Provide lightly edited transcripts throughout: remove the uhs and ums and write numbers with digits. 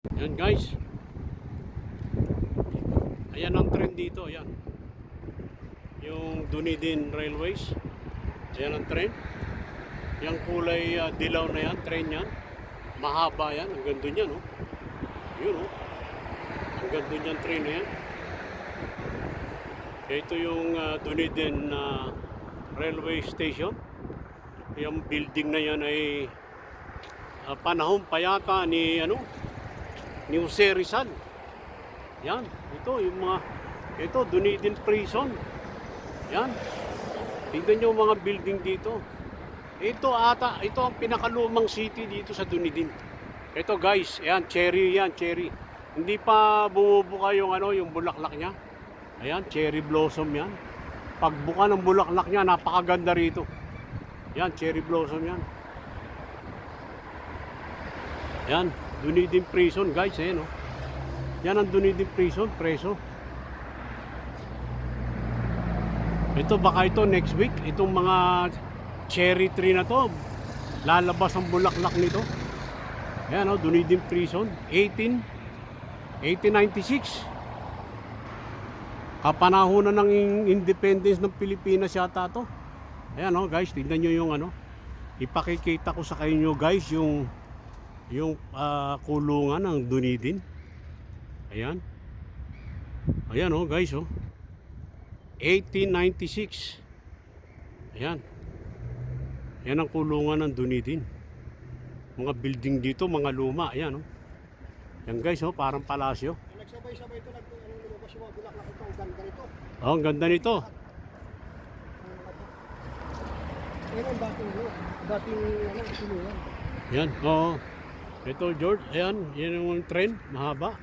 Yan guys, ayan ang trend dito, ayan. Yung Dunedin Railways, ayan ang trend. Yung kulay dilaw na yan, train yan. Mahaba yan, ang ganda niyan, oh. Yun, oh. Ang ganda niyan train na yan. Ito yung Dunedin Railway Station. Yung building na yan ay panahon pa yata ni Jose Rizal. Yan, ito yung ito Dunedin Prison. Yan. Tingnan niyo mga building dito. Ito ang pinakalumang city dito sa Dunedin. Ito guys, ayan, cherry yan, cherry. Hindi pa bumubuka yung yung bulaklak niya. Ayan, cherry blossom yan. Pagbuka ng bulaklak niya, napakaganda rito. Yan, cherry blossom yan. Yan, Dunedin Prison guys, ayan, oh. Yan ang Dunedin Prison, preso. Ito baka ito next week, itong mga cherry tree na to, lalabas ang bulaklak nito. Ayan, oh, Dunedin Prison, 1896. Kapanahonan ng independence ng Pilipinas yata to. Ayan, oh, guys, tingnan nyo yung ipakikita ko sa kanyo guys yung kulungan ng Dunedin. Ayan. Ayan, oh, guys, oh. 1896. Ayan. Yan ang kulungan ng Dunedin. Mga building dito, mga luma. Ayan, oh. Yan guys, oh, parang palasyo. Nagsabay-sabay ito, lumabas yung mga bulaklak ito. Ang ganda nito. Oh, ang ganda nito. Yan ang dating tulungan. Yan, oo. Ito, George, ayan, yan yung trend, mahaba.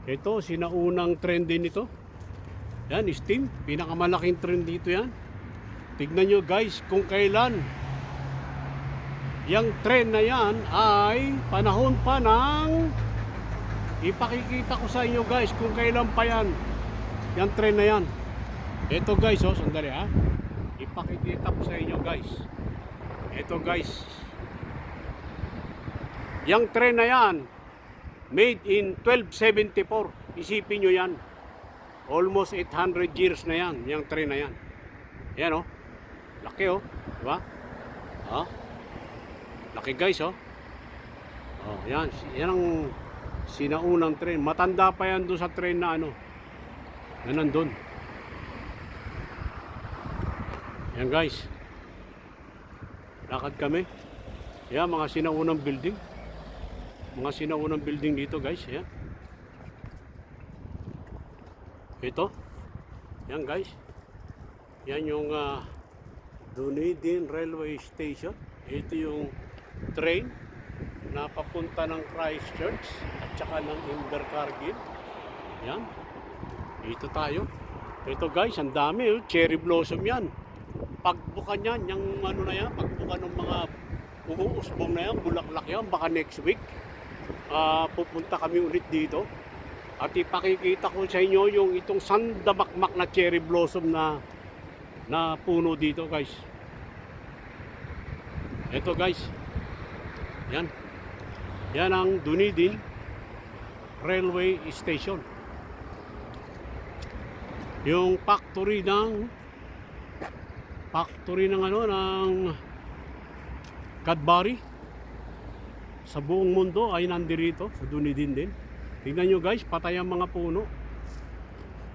Ito, sinaunang trend din ito. Yan, steam, pinakamalaking trend dito yan. Tignan nyo guys, kung kailan yung trend na yan ay panahon pa ng ipakikita ko sa inyo guys kung kailan pa yan yung trend na yan. Ito guys, oh, sandali ha. Ipakikita ko sa inyo guys. Ito guys, yung trend na yan made in 1274. Isipin nyo yan, almost 800 years na yan, yung trend na yan. Yan, oh, laki, oh, diba? Oh, laki guys, oh. Oh, yan ang sinaunang train. Matanda pa yan doon sa train na na nandun. Yan guys, lakad kami. Yan, mga sinaunang building. Mga sinaunang building dito guys. Yan. Ito. Yan guys. Yan yung Dunedin Railway Station. Ito yung train na papunta ng Christchurch at saka ng Invercargill. Yan. Dito tayo. Ito guys, ang dami, oh. Cherry blossom yan. Pagbuka niyan, yung na yan, pagbuka ng mga umuusbong na yan, bulaklak yan, baka next week pupunta kami ulit dito at ipakikita ko sa inyo yung itong sandamakmak na cherry blossom na puno dito guys. Ito guys, yan ang Dunedin Railway Station, yung factory ng ng Cadbury sa buong mundo ay nandirito sa Dunedin din. Tingnan nyo guys, patay ang mga puno.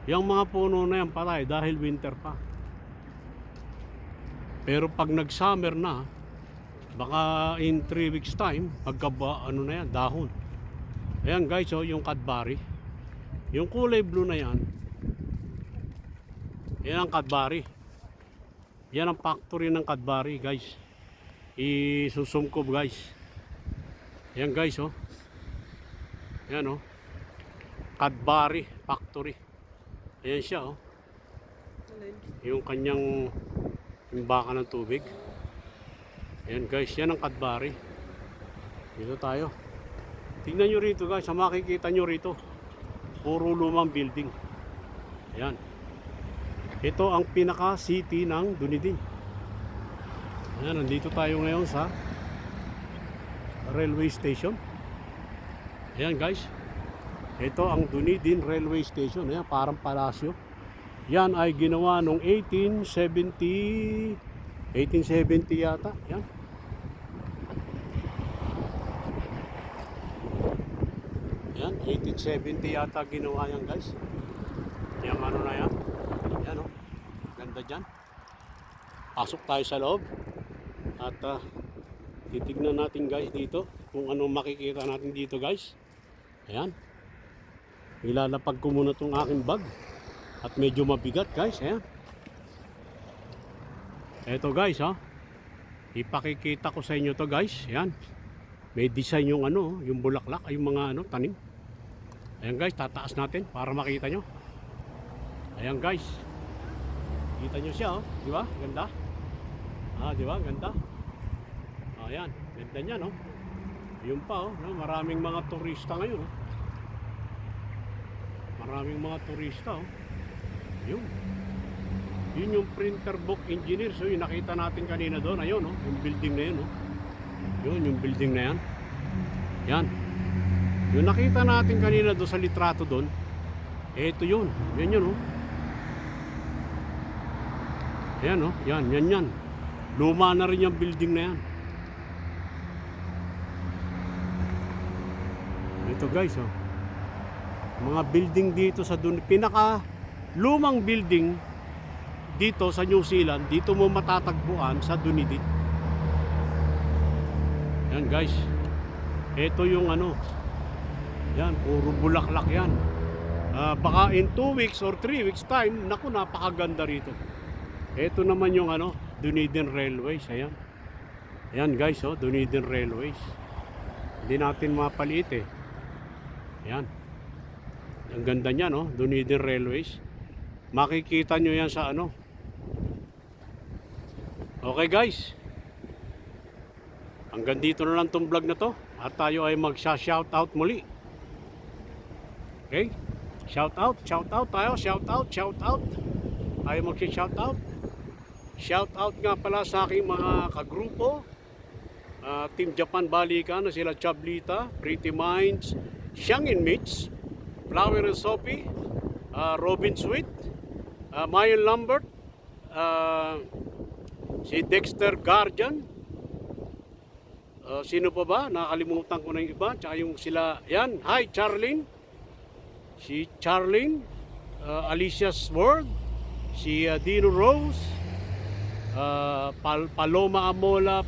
Yung mga puno na yan patay dahil winter pa. Pero pag nag-summer na, baka in 3 weeks time, na yan, dahon. Ayan guys, oh, yung Cadbury. Yung kulay blue na yan, yan ang Cadbury. Yan ang factory ng Cadbury guys. Isusum ko guys. Yan guys, oh. Yan, oh. Cadbury factory. Ayan siya, oh. Yung kanyang imbakan ng tubig. Ayan guys, yan ang Cadbury. Dito tayo. Tingnan nyo rito guys, sa makikita nyo rito, puro lumang building. Ayan. Ito ang pinaka city ng Dunedin. Ayan, nandito tayo ngayon sa railway station. Ayan guys. Ito ang Dunedin Railway Station. Ayan, parang palasyo. Yan ay ginawa noong 1870 yata. Yan. Yan, 1870 yata ginawa yan guys. Yan ano na yan. Yan o. Ganda dyan. Pasok tayo sa loob. At titignan natin guys dito kung ano makikita natin dito guys. Ayan. Ilalapag ko muna itong aking bag. At medyo mabigat guys. Ayan. Eto guys ha. Ipakikita ko sa inyo to guys. Ayan. May design yung ano, yung bulaklak, ay yung mga ano, tanim. Ayan guys, tataas natin para makita nyo. Ayan guys. Kita nyo siya oh. Di ba? Ganda. Di ba? Ganda. Ayan. Ganda niya no. Yun pa oh. Maraming mga turista ngayon oh. Maraming mga turista oh. Yun. Yun yung printer book engineer. So yung nakita natin kanina doon. Ayun oh. Yung building na yun oh. Yun yung building na yan. Yan. Yung nakita natin kanina doon sa litrato doon. Ito yun. Yan yun oh. Ayan oh. Yan. Yan yan. Luma na rin yung building na yan. Ito guys oh. Mga building dito sa pinaka lumang building dito sa New Zealand, dito mo matatagpuan sa Dunedin. Yan guys. Ito yung ano. Yan, puro bulaklak yan. Baka in 2 weeks or 3 weeks time, naku, napakaganda rito. Ito naman yung ano, Dunedin Railways. Ayan. Ayan guys, oh, Dunedin Railways. Hindi natin mapaliit eh. Ayan. Ang ganda niya, no? Dunedin Railways. Makikita nyo yan sa ano. Okay guys. Hanggang dito na lang tong vlog na to. At tayo ay magsha-shoutout muli. Okay? Shoutout tayo. Shoutout. Tayo magsha-shoutout. Shoutout nga pala sa aking mga kagrupo. Team Japan Balikan na sila Chablita, Pretty Minds, Shangin Mitch, Flower and Sophie, Robin Sweet, Mayon Lambert, si Dexter Guardian, sino pa ba? Nakalimutan ko na yung iba. Tsaka yung sila, yan, hi Charlene, si Charlene, Alicia's World, si Dino Rose, Paloma Amola.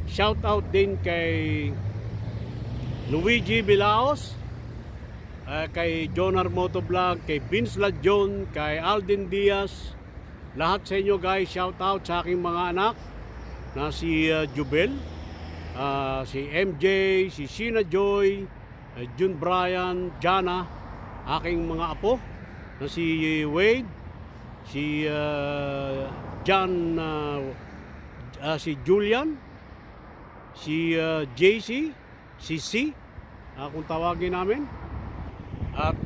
Shout out din kay Luigi Bilaos, kay John Armoto Vlog, kay Vince Ladjon, kay Alden Diaz. Lahat sa inyo guys, shout out sa aking mga anak na si Jubel, si MJ, si Sheena Joy, June Brian, Jana, aking mga apo na si Wade, si John, si Julian, si JC, si C, kung tawagin namin. At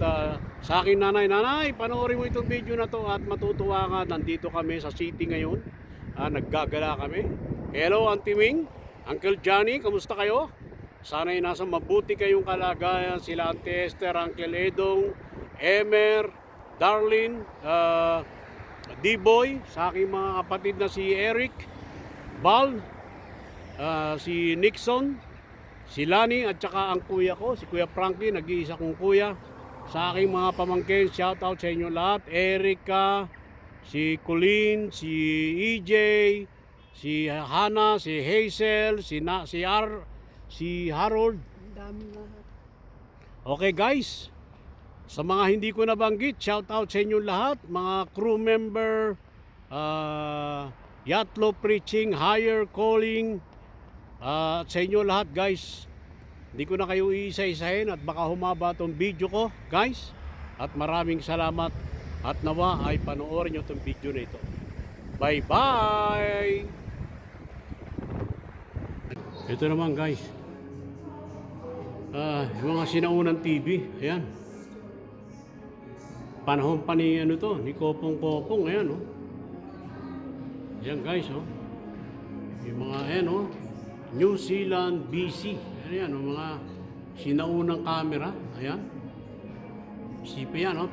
sa akin nanay, panoorin mo itong video na to at matutuwa ka. Nandito kami sa city ngayon. Naggagala kami. Hello Auntie Ming, Uncle Johnny, kamusta kayo? Sana'y nasa mabuti kayong kalagayan. Sila Auntie Esther, Uncle Edong, Emer, Darlene, D-Boy, sa aking mga kapatid na si Eric, Bal, si Nixon, si Lani, at saka ang kuya ko, si Kuya Frankie, nag-iisa kong kuya. Sa aking mga pamangkin, shout out sa inyo lahat. Erica, si Colleen, si EJ, si Hannah, si Hazel, si Harold. Ang dami lahat. Okay guys, sa mga hindi ko nabanggit, shout out sa inyo lahat. Mga crew member, Yatlo Preaching, Higher Calling, at sa inyo lahat guys. Hindi ko na kayo iisa-isahin at baka humaba itong video ko guys. At maraming salamat at nawa ay panoorin nyo itong video na ito. Bye bye! Ito naman guys, yung mga sinaunang TV. Ayan, panahon pa ni ano to, ni Kopong. Ayan oh. Ayan guys oh. Yung mga ayan oh, New Zealand BC. Ayan, mga sinaunang camera. Ayan. Sipe yan, oh.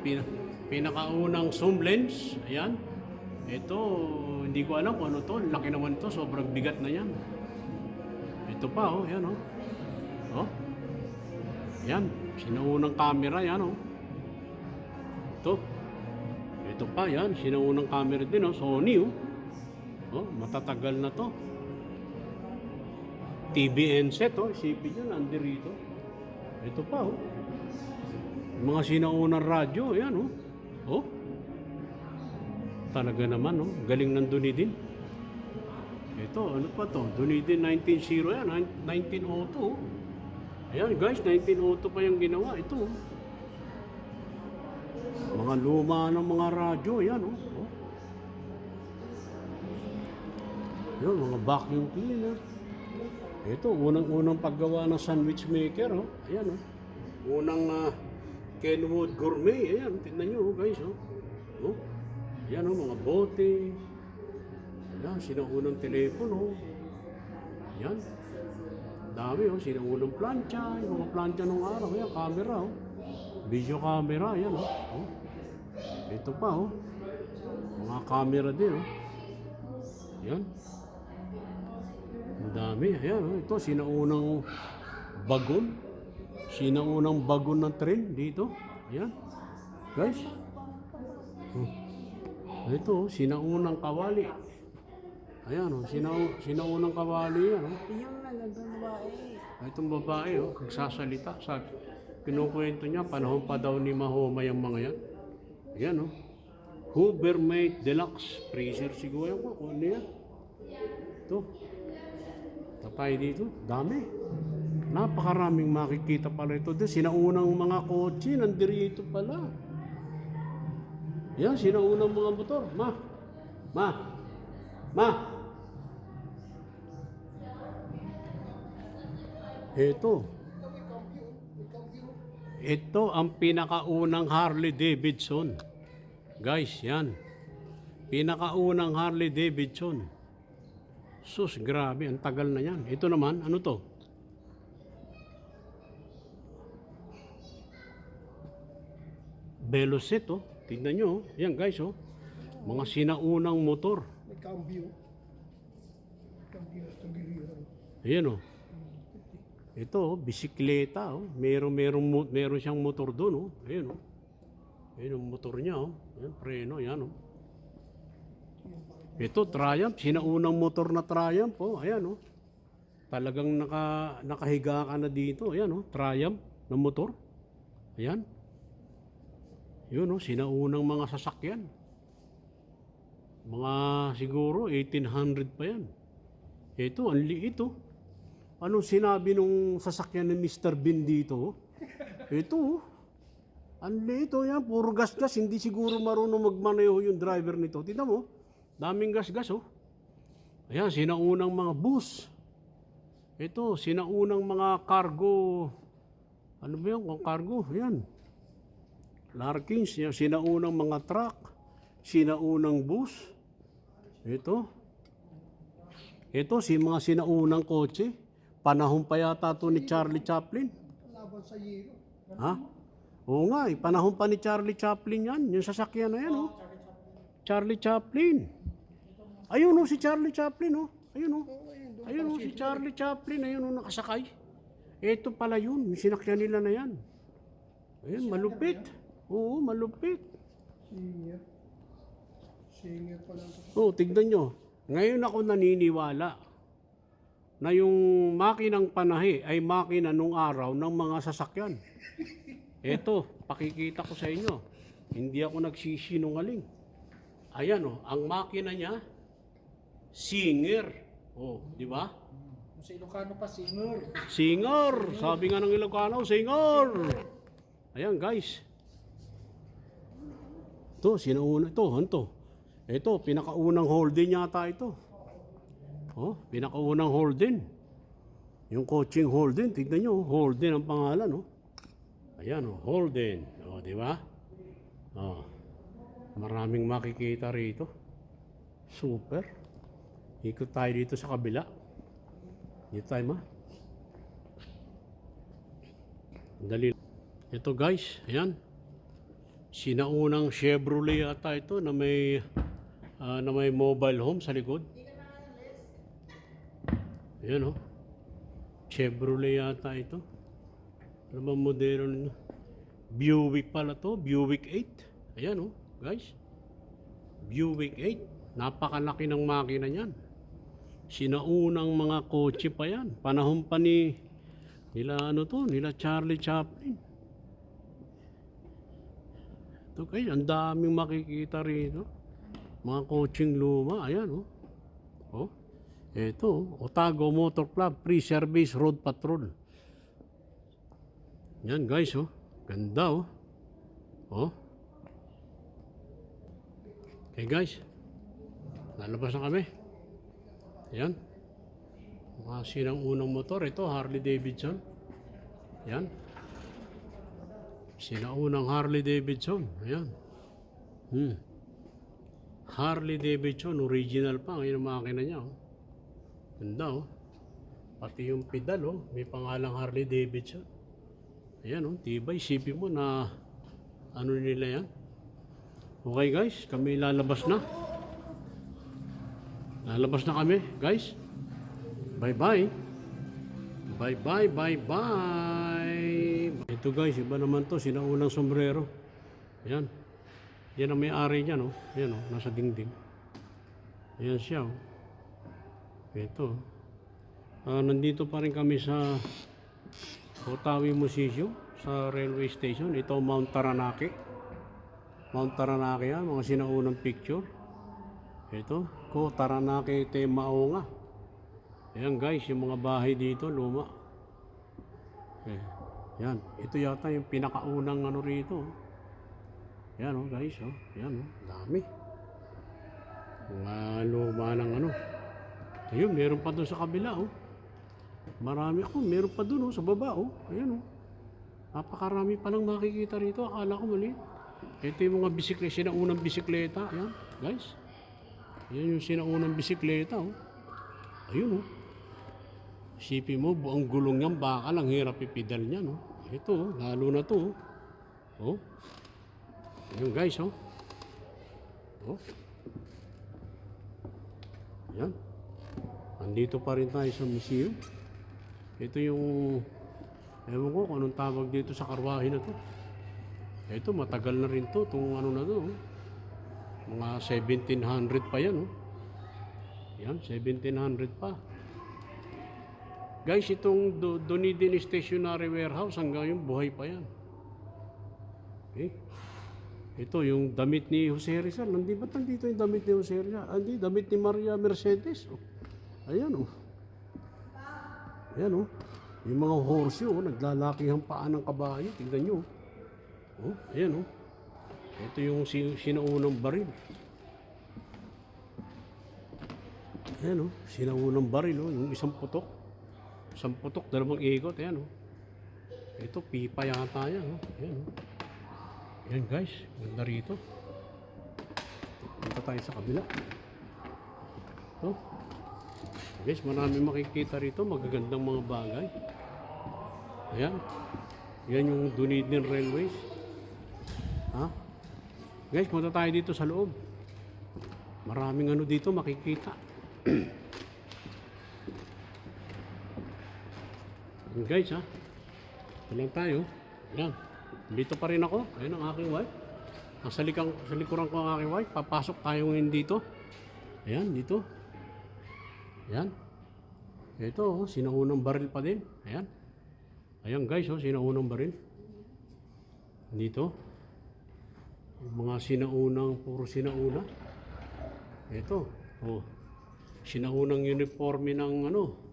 Pinakaunang zoom lens. Ayan. Ito, hindi ko alam kung ano to. Laki naman to. Sobrang bigat na yan. Ito pa, oh. Ayan, oh. Oh. Ayan. Sinaunang camera. Ayan, oh. Ito pa, yan. Sinaunang camera din, oh. Sony, oh. Oh, matatagal na to. TVN set, oh. Isipin nyo, nandirito. Ito pa, oh. Mga sinaunang radyo, yan, oh. Oh. Talaga naman, oh. Galing ng Dunedin. Ito, ano pa to? Dunedin 19-0 yan, 1902. Oh. Ayan, guys, 1902 pa yung ginawa. Ito, oh. Mga luma ng mga radyo, yan, oh. Oh. Yun, mga vacuum cleaner. Ito, unang-unang paggawa ng sandwich maker, oh. Ayan, oh. Unang Kenwood Gourmet. Ayan, tignan nyo, guys, oh. Oh. Ayan, oh, mga bote. Ayan, sinaunang telepono. Ayan. Dami, oh. Sinaunang plancha. Yung mga plancha nung araw. Ayan, camera, oh. Video camera. Ayan, oh. Oh. Ito pa, oh. Mga camera din, oh. Ayan. Ang dami. Ayan, oh. Ito, sinaunang bagon. Sinaunang bagon ng tren dito. Ayan. Guys. Oh. Ito, oh. Sinaunang kawali. Ayan, oh. Sinaunang kawali yan, oh. Yung nagandang babae. Itong babae, oh. Nagsasalita. Kinukwento niya, panahon pa daw ni Mahoma yung mga yan. Ayan, oh. Hoovermate Deluxe Freezer siguro ko. Kung ano yan. Ito. Tatay dito. Dami. Napakaraming makikita pala ito. Sinaunang mga kotse. Nandirito pala. Yan. Sinaunang mga motor. Ma. Ito ang pinakaunang Harley Davidson. Guys, yan. Pinakaunang Harley Davidson. Sus, grabe. Ang tagal na yan. Ito naman, ano to? Velocet, oh. Tignan nyo, oh. Yan, guys, oh. Mga sinaunang motor. May cambio. Cambio sa giliran. Ayan, oh. Ito, oh, bisikleta, oh. Meron siyang motor doon, oh. Ayan, oh. Ayan ang motor niya, oh. Ayan, preno, yan, oh. Ito, Triumph. Sinaunang motor na Triumph, oh. Ayan, oh. Talagang nakahiga ka na dito. Ayan, oh. Triumph na motor. Ayan. Yun, oh. Sinaunang mga sasakyan. Mga siguro 1800 pa yan. Ito, ang liit, oh. Anong sinabi nung sasakyan ni Mr. Bean dito, oh? Ito, oh. Ang liit, oh. Yan, puro gas-gas. Hindi siguro marunong magmaneho yung driver nito. Tignan mo. Daming gas-gas, oh. Ayan, sinaunang mga bus. Ito, sinaunang mga cargo. Ano ba yan? Cargo, ayan. Larkins, yan. Sinaunang mga truck. Sinaunang bus. Ito. Ito, mga sinaunang kotse. Panahon pa yata ito ni Charlie Chaplin. Laban sa yero. Ha? Oo nga, panahon pa ni Charlie Chaplin yan. Yung sasakyan na yan, oh. Charlie Chaplin. Ayun, oh, si Charlie Chaplin, oh. Ayun, oh. Ayun, oh, si Charlie Chaplin. Ayun, oh, nakasakay. Ito pala yun. Yung sinakyan nila na yan. Ayun, malupit. Oo, malupit. Singer pa lang. Oh, tignan nyo. Ngayon ako naniniwala na yung makinang panahe ay makina nung araw ng mga sasakyan. Ito, pakikita ko sa inyo. Hindi ako nagsisinungaling. Ayan, oh, ang makina niya, Singer. Oh, di ba? Sa Ilocano pa, singer. Singer. Sabi nga ng Ilocano, Singer. Ayan, guys. Ito, sinauna ito. Ito. Ito, pinakaunang Holden yata ito. Oh, pinakaunang Holden. Yung coaching Holden, tignan nyo, Holden ang pangalan, oh. Ayan, oh, Holden. Oh, di ba? Oh. Maraming makikita rito. Super. Ikot tayo dito sa kabila. Dito tayo, ma. Dali. Ito guys, ayan. Sinaunang Chevrolet ata ito na may mobile home sa likod. Ayan oh. Chevrolet yata ito. Ano ba modelo nito? Buick pala to, Buick 8. Ayan oh, guys. Buick 8. Napakalaki ng makina niyan. Sinaunang mga kotse pa yan. Panahon pa nila Charlie Chaplin. Ito guys, ang daming makikita rito. Mga kotseng luma, ayan oh. Oh. Ito, Otago Motor Club, Free Service Road Patrol. Yan guys oh. Ganda oh. Oh. Okay guys. Lalabas na kami. Yan. Mga sinang unang motor. Ito, Harley Davidson. Yan. Sinaunang Harley Davidson. Ayan. Harley Davidson, original pa. Ngayon ang makina niya. Oh. Ganda oh. Pati yung pedal oh. May pangalang Harley Davidson. Ayan oh. Tibay. Isipin mo na ano nila yan. Okay guys. Kami lalabas na. Lalabas na kami guys. Bye bye. Bye bye. Bye bye. Ito guys, iba naman to, sinaunang sombrero. Ayan. Yan ang may-ari niya, no? Ayan, no? Nasa dingding. Ayan siya, oh. Ito. Nandito pa rin kami sa Otawi Museo, sa railway station. Ito, Mount Taranaki. Mount Taranaki yan, mga sinaunang picture. Ito, Taranaki Temaonga. Ayan guys, yung mga bahay dito, luma. Yan, ito yata yung pinakaunang ano rito. Yan oh guys, oh. Yan oh, dami. Mga luma ng ano. Ayun, meron pa doon sa kabila oh. Marami ako, meron pa doon oh, sa baba oh. Ayan oh. Napakarami pa lang makikita rito, akala ko mali. Ito yung mga bisikleta, sinaunang bisikleta. Ayan, guys. Yan yung sinaunang bisikleta oh. Ayun oh. Isipin mo, buong gulong yan, baka lang hirap ipidal niya, no? Ito, oh, lalo na to, oh. Oh. Ayun, guys, oh. Oh. Yan. Andito pa rin tayo sa museum. Ito yung, ewan ko kung anong tawag dito sa karwahe na to. Ito, matagal na rin to, itong ano na to, oh. Mga 1700 pa yan, oh. Yan, 1700 pa. Guys, itong Dunedin Stationary Warehouse hanggang yung buhay pa yan. Okay. Ito yung damit ni Jose Rizal. Ba't nandito yung damit ni Jose Rizal? Hindi, damit ni Maria Mercedes. Oh. Ayan oh. Ayan oh. Yung mga horse oh, naglalaki ang paa ng kabayo. Tingnan nyo. Oh, ayan oh. Ito yung sinaunang baril. Ayan oh, sinaunang baril oh, yung isang putok. Isang putok, dalawang ikot, ayan oh. Ito, pipa yata yan oh. Ayan oh. Ayan guys, ganda rito. Punta tayo sa kabila. Oh. Guys, marami makikita rito, magagandang mga bagay. Ayan. Yan yung Dunedin Railways. Ha? Guys, punta tayo dito sa loob. Maraming ano dito makikita. Guys ha, ito lang tayo. Yan, dito pa rin ako. Ayan ang aking wife. Sa likuran ko ang aking wife. Papasok tayo ngayon dito. Ayan, dito. Ayan. Ito, sinaunang baril pa din. Ayan. Ayan guys, sinaunang baril. Dito. Mga sinaunang, puro sinauna. Ito. Oh. Sinaunang uniforme ng ano,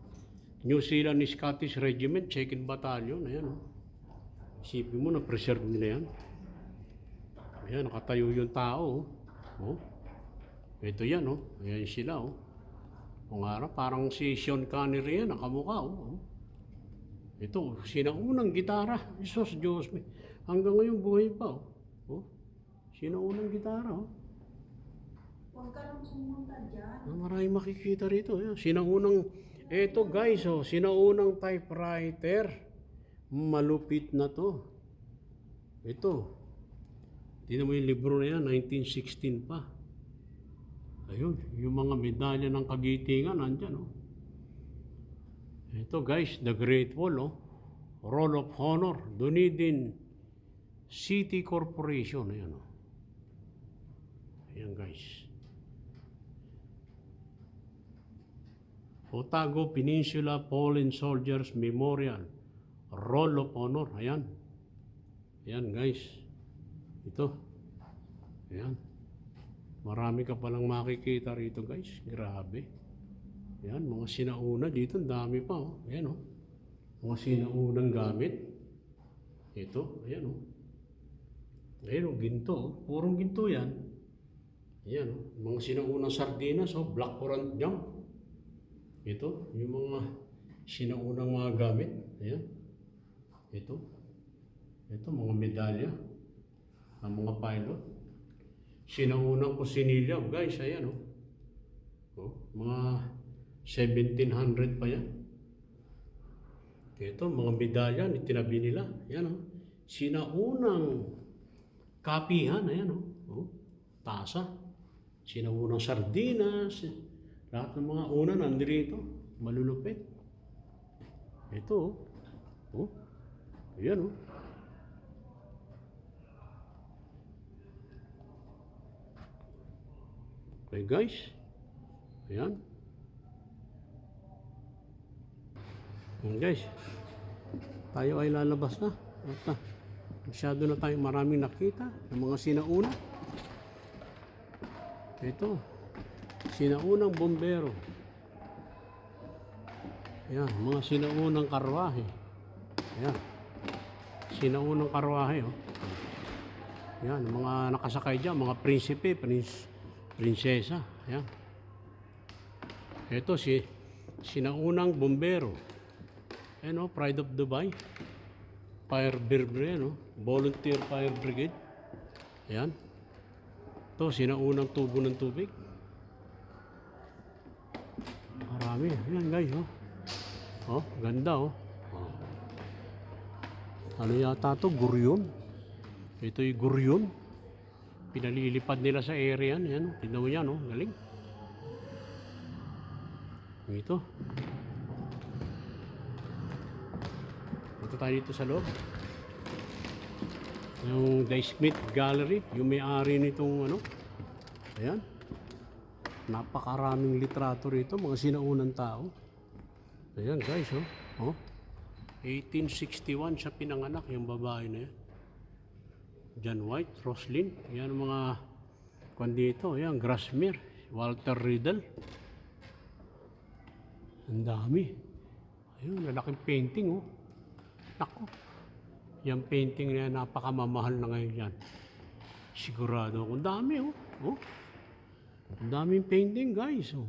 New Zealand Scottish Regiment, 2nd Battalion. Ayan oh. Isipin mo, na-preserve nila yan. Ayan, nakatayo yung tao oh. Oh. Ito yan oh. Ayan sila oh. Kung harap, parang si Sean Connery yan, nakamukha oh. Ito, sinaunang gitara. Jesus, Diyos me. Hanggang ngayon buhay pa oh. Oh. Sinaunang gitara oh. Huwag ka lang sumunta dyan. Maraming makikita rito. Ayan. Sinaunang, eto guys, oh, sinaunang typewriter. Malupit na to. Ito. Tingnan mo yung libro na yan, 1916 pa. Ayun, yung mga medalya ng kagitingan, nandyan, oh. Ito guys, the Great Wall, oh. Roll of Honor, Dunedin City Corporation, ayan, oh. Ayan guys. Otago Peninsula Fallen Soldiers Memorial, Roll of Honor, ayan. Ayan guys. Ito. Ayan. Marami ka palang makikita rito guys. Grabe. Ayan, mga sinauna dito. Dami pa, oh. Ayan, oh. Mga sinaunang gamit. Ito. Ayan, oh. Ayan, oh. Ginto, oh. Purong ginto yan. Ayan, oh. Mga sinaunang sardinas, oh. Black currant jam. Ito. Yung mga sinaunang mga gamit. Ayan. Ito. Ito, mga medalya ng mga pilot. Sinaunang kusinilya, guys, ayan, oh. Oh, mga 1700 pa yan. Ito, mga medalya, itinabi nila. Ayan, oh. Sinaunang kapihan, ayan, oh. Oh, tasa. Sinaunang sardinas. Lahat ng mga una nandito. Malulupit. Ito, oh. Oh. Ayan, oh. Okay guys, ayan. Ayan guys, tayo ay lalabas na. At masyado na tayong maraming nakita ng mga sinauna. Ito, sinaunang bombero. Ayan, mga sinaunang karwahe. Ayan, sinaunang karwahe, oh. Ayan, mga nakasakay dyan, mga prinsipe, prinsesa. Ayan. Ito sinaunang bombero. Ayan, oh, Pride of Dubai. Fire Brigade, no? Volunteer Fire Brigade. Ayan. Ito, sinaunang tubo ng tubig. Marami. Ayan guys, oh. Oh, ganda, oh. Oh. Ano yata to? Guryon. Ito yung guryon. Pinalilipad nila sa area yan. Yan, tignan mo yan, oh. Galing. Ito. Punta tayo dito sa loob. Yung The Smith Gallery, yung may-ari nitong ano. Ayan. Napakaraming litrato rito, mga sinaunang tao. Ayan guys, oh. Oh. 1861 siya pinanganak, yung babae na yan. John White, Roslyn, yan ang mga kwan dito, yan, Grasmere, Walter Riddle. Ang dami. Ayun, lalaking painting, oh. Nako. Yung painting na yan, napakamamahal na ngayon yan. Sigurado ako. Ang dami, oh. Oh. Ang daming painting, guys, oh.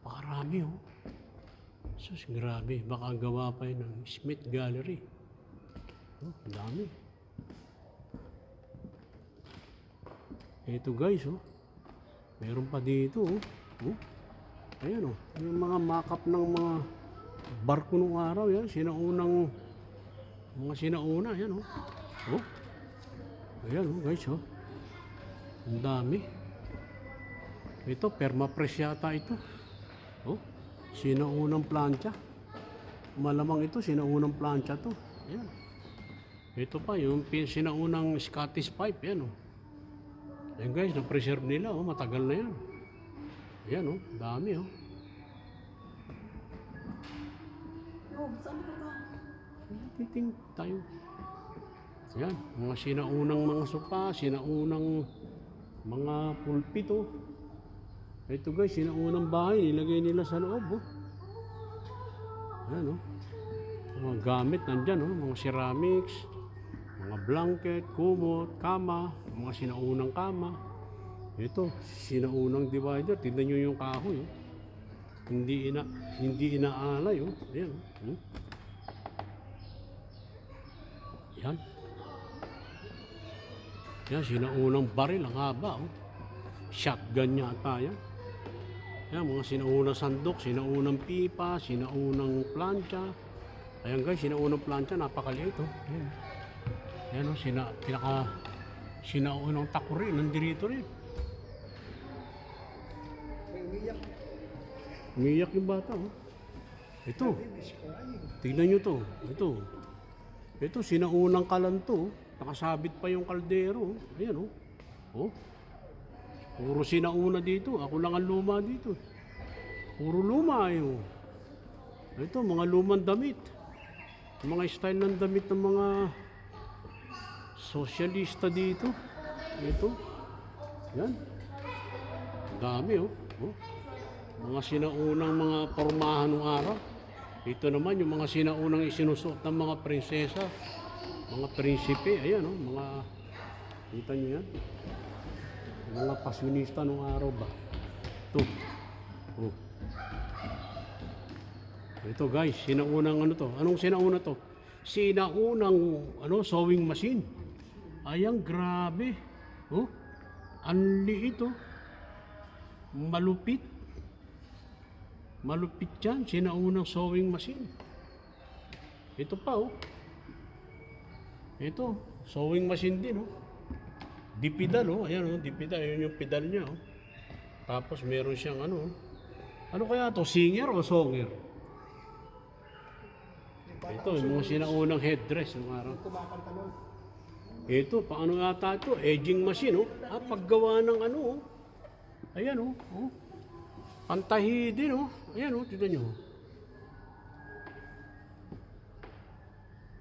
Napakarami, oh. Sus, grabe. Baka gawa pa yun ng Smith Gallery. Oh, ang dami. Ito guys, oh. Meron pa dito, oh. Oh. Ayan, oh. Yung mga mock-up ng mga barko nung araw, yan. Mga sinauna, ayan, oh. Oh. Ayan, oh, guys, oh. Ang dami. Ito, permapress yata ito. Oh. Sinaunang plancha. Malamang ito, sinaunang plancha to. Ayan. Ito pa, yung sinaunang Scottish pipe. Yan, oh. Ayan guys, na-preserve nila, oh. Matagal na yan. Ayan, oh. Dami, oh. Oh, saan ka ka? Titing tayo. Ayan, mga sinaunang mga sopa, sinaunang mga pulpito. Ito guys, sinaunang bahay, nilagay nila sa loob, oh. Ayan, oh. Mga gamit nandyan, oh. Mga ceramics, mga blanket, kumot, kama, mga sinaunang kama. Ito, sinaunang divider. Tignan nyo yung kahoy, oh. Hindi inaalay, oh. Ayan, oh. Yan. Yan, sinaunang baril, ang haba, oh. Shotgun yata yan. Yan, mga sinaunang sandok, sinaunang pipa, sinaunang plancha. Ayan guys, sinaunang plancha, napakaliit oh. Ayan. Ayan oh, sinaunang takuri, nandito rin. May umiyak. Umiyak yung bata oh. Ito, Bibis ko ay. tignan nyo to. Ito, sinaunang kalanto. Nakasabit pa yung kaldero. Ayan oh. Oh. Puro sinauna dito. Ako lang ang luma dito. Puro luma ayo. Ito, mga lumang damit. Mga style ng damit ng mga sosyalista dito. Ito. Yan. Dami oh. Oh. Mga sinaunang mga pormahan ng araw. Ito naman yung mga sinaunang isinusuot ng mga prinsesa. Mga prinsipe. Ayan oh. Mga, kita nyo yan. Mga pasyonista nung araw ba? Ito. Oh. Ito guys, sinaunang ano to? Anong sinauna to? Sinaunang sewing machine. Ayan, grabe. Oh. Ang liit oh. Malupit. Malupit yan. Sinaunang sewing machine. Ito pa oh. Ito, sewing machine din oh. Dipedal oh, ayan oh, dipedal, yun yung pedal niya oh. Tapos meron siyang ano kaya to, singer o songer? Ito, yung mga sinaunang headdress ng araw. Kumakanta nun. Ito, paano yata ito? Edging machine oh. Paggawa ng ano oh. Ayan oh, oh. Pantahi din oh. Ayan oh, tignan nyo oh.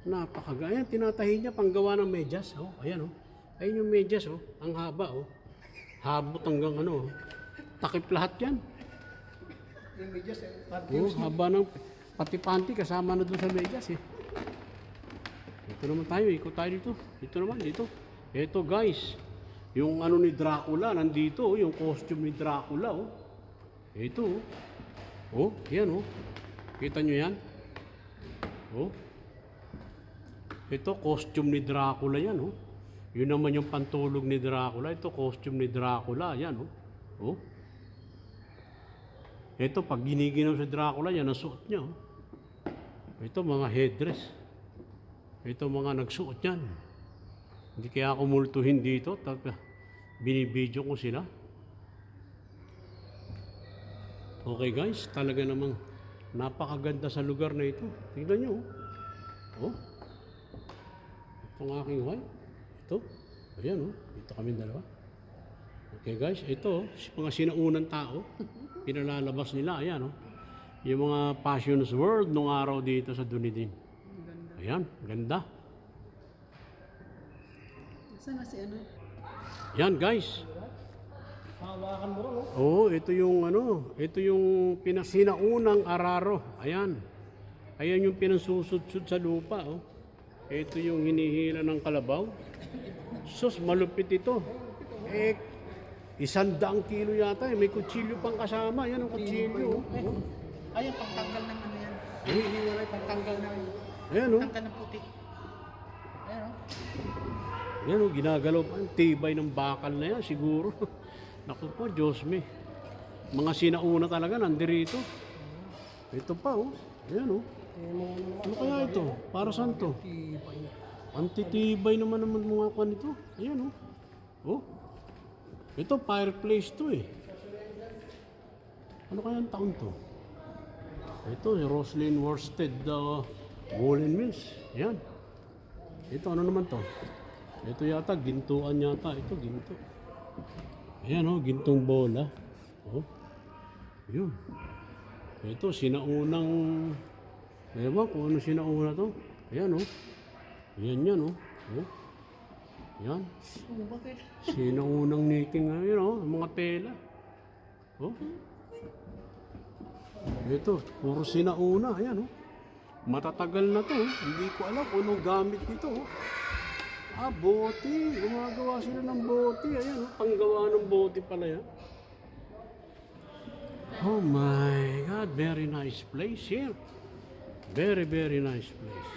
Napakagaya, tinatahi niya panggawa ng medyas oh. Ayan oh. Ayun yung medyas oh, ang haba oh. Habot hanggang ano oh. Takip lahat yan. Yung medyas eh. Oh, haba ng pati panty kasama na doon sa medyas eh. Ito naman tayo, ikot tayo dito. Ito naman, dito. Ito guys, yung ano ni Dracula nandito oh, yung costume ni Dracula oh. Ito oh. Oh, yan oh. Kita nyo yan? Oh. Ito, costume ni Dracula yan oh. Yun naman yung pantulog ni Dracula. Ito, costume ni Dracula. Yan, oh. Oh. Ito, pag giniginaw si Dracula, yan ang suot niya, oh. Ito, mga headdress. Ito, mga nagsuot yan. Hindi kaya ako multuhin dito. Binibidyo ko sila. Okay, guys. Talaga namang napakaganda sa lugar na ito. Tingnan nyo, oh. Oh. Itong aking wife. Ito, ayan oh, dito kami dalawa. Okay guys, ito, mga sinaunang tao, pinalalabas nila, ayan oh. Yung mga Passions World nung araw dito sa Dunedin. Ayan, ganda. Saan na si ano? Yan guys. Hawakan mo rin oh. Oo, ito yung pinasinaunang araro. Ayan. Ayan yung pinasusudsud sa lupa oh. Ito yung hinihila ng kalabaw. Sus, malupit ito. 100 kilo yata eh. May kutsilyo pang kasama. Yan ang kutsilyo. Ayan, pagtanggal ng ano yan. Hinihiwalay Pagtanggal ng, Ayan o. tanggal ng putik. Ayan o. Ayan o, ginagalaw pa. Ang tibay ng bakal na yan siguro. Naku po, Diyos me. Mga sinauna talaga nandirito. Ito pa o. Ayan o. Ano kaya ito? Para saan to? Antitibay naman mga kwan ito. Ayan oh. Oh. Ito fireplace to eh. Ano kaya ang taon to? Ito, Roslyn Worsted Woolen Mills. Ayan. Ito, ano naman to? Ito yata, gintuan yata. Ito, ginto. Ayan oh, gintong bola. Oh. Yun. Ito, sinaunang... Ewan kung ano sinauna to. Ayan oh. Ayan yan oh. Oh. Yan. Oh, bakit? Sinaunang knitting ngayon oh. Mga tela. Oh. Ito, puro sinauna. Ayan oh. Matatagal na to. Oh. Hindi ko alam kung anong gamit nito oh. Bote. Gumagawa sila ng bote. Ayan oh. Panggawa ng bote pala yan. Oh my God. Very nice place here. Very, very nice place.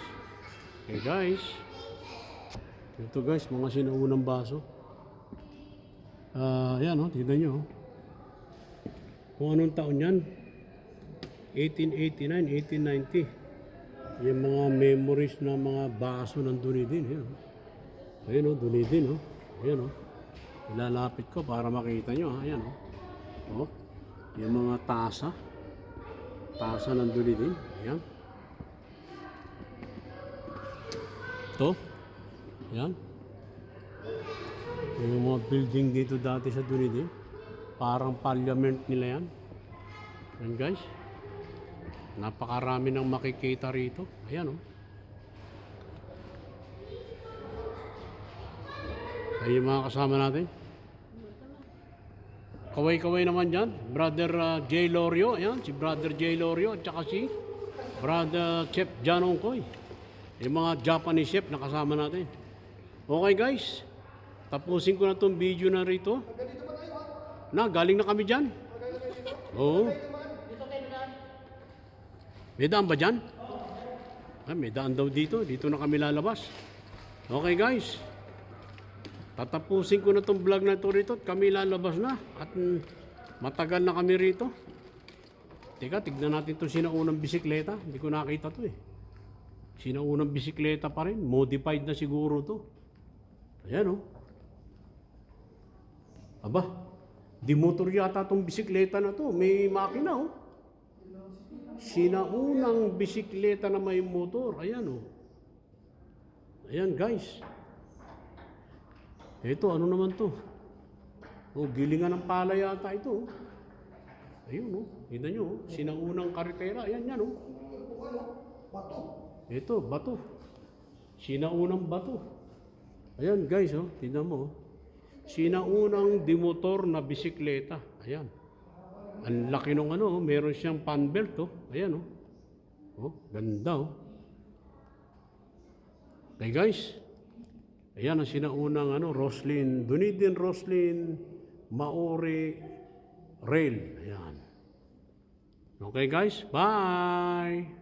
Okay guys. Ito guys, mga sinaunang baso. Yan o, tignan nyo. Kung anong taon yan? 1889, 1890. Yung mga memories na mga baso ng Dunedin. Ayan, oh. Ayan, oh, Dunedin, oh. Ayan, oh. Ilalapit ko para makita nyo. Ayan, oh. Oh. Yung mga tasa. Tasa ng Dunedin. Ayan. Ito. Ayan. Yung mga building dito dati sa Dunedin. Parang parliament nila yan. Ayan, guys. Napakarami ng makikita rito. Ayan, oh. Ay, yung mga kasama natin. Kaway-kaway naman dyan. Brother J. Lorio. Ayan, si Brother J. Lorio. At saka si Brother Chef John Ongkoy. Yung mga Japanese chef na kasama natin. Okay, guys. Tapusin ko na itong video na rito. Na, galing na kami dyan. Oo. May daan ba dyan? Ah, may daan daw dito. Dito na kami lalabas. Okay, guys. Tatapusin ko na itong vlog na ito rito at kami lalabas na. At matagal na kami rito. Teka, tignan natin itong sinaunang bisikleta. Hindi ko nakita ito eh. Sinaunang bisikleta pa rin. Modified na siguro ito. Ayan, oh. Aba, di motor yata itong bisikleta na ito. May makina, oh. Sinaunang bisikleta na may motor. Ayan, oh. Ayan, guys. Ito, ano naman to? Oh, gilingan ng pala yata ito, oh. Ayun, oh. Kita nyo, oh. Sinaunang karitera. Ayan, yan, oh. Bato. Ito, bato. Sinaunang bato. Ayan, guys, oh. Tignan mo, oh. Sinaunang dimotor na bisikleta. Ayan. Ang laki nung ano, oh. Meron siyang fan belt, oh. Ayan, oh. Oh, ganda, oh. Okay, guys. Ayan ang sinaunang ano, Roslyn, Dunedin Roslyn Maori Rail. Ayan. Okay, guys. Bye!